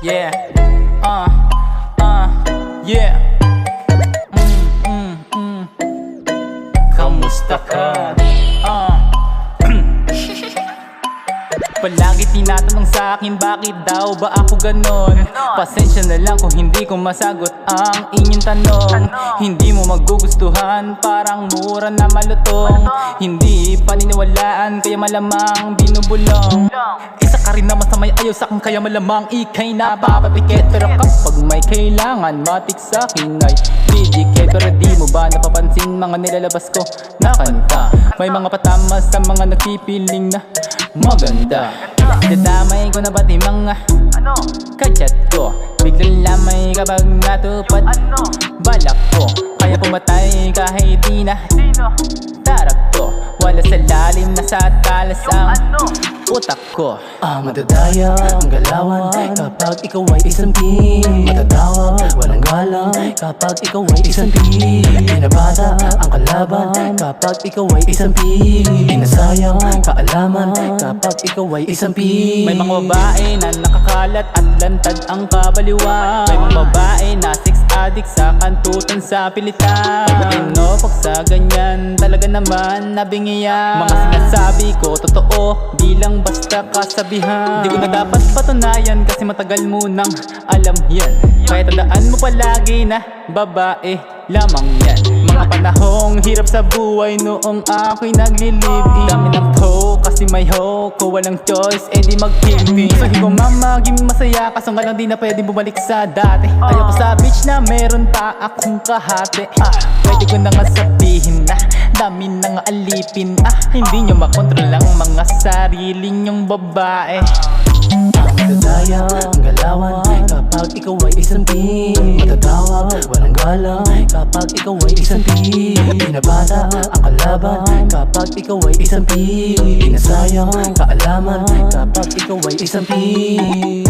Yeah. Yeah. Kamusta ka? Palagi tinatanong sa akin bakit daw ba ako ganon. Pasensya na lang kung hindi ko masagot ang inyong tanong. Hindi mo magugustuhan, parang mura na malutong. Hindi paniniwalaan, kaya malamang binubulong. Isa ka rin naman sa may ayaw sa akin, kaya malamang ikay napapapikit. Pero kapag may kailangan, matik sa akin ay didikit. Pero di mo ba napapansin mga nilalabas ko na kanta? May mga patama sa mga nagpipiling na maganda. Dadamay ko na pati mga kachat ko. Biglang lamay kapag natupad balak ko. Kaya pumatay kahit di na tarak ko. Wala sa lalim na sa talas ang utak ko. Madadaya ang galawan kapag ikaw ay isang team. Matatawa, walang galang kapag ikaw ay isang team. Binabata ang kalaban kapag ikaw ay isang team. Inasayang kaalaman kapag ikaw ay isang team. May mga babae na nakakalat at lantad ang kabaliwan. May mga babae na sex addict sa kantutan sa pilitan. May tinopok sa ganyan, talaga naman nabingiyan. Mga sinasabi ko totoo, di lang basta kasabihan. Di ko na dapat patunayan kasi matagal mo nang alam yan. Kaya tandaan mo palagi na babae lamang yan. Mga panahong hirap sa buhay noong ako'y nagli-live-in. Dami ng toe kasi may hoe ko walang choice, edi mag-pimpin. So hindi ko maging masaya kaso nga lang di na pwedeng bumalik sa dati. Ayoko sa beach na meron pa akong kahati. Pwede ko na nga sabihin na dami nang alipin. Hindi nyo makontrol ang mga sarili nyong babae. Madadaya ang galawan kapag ikaw ay isang team. Matatawa, walang galang kapag ikaw ay isang team. Binabata ang kalaban kapag ikaw ay isang team. Inasayang kaalaman kapag ikaw ay isang team.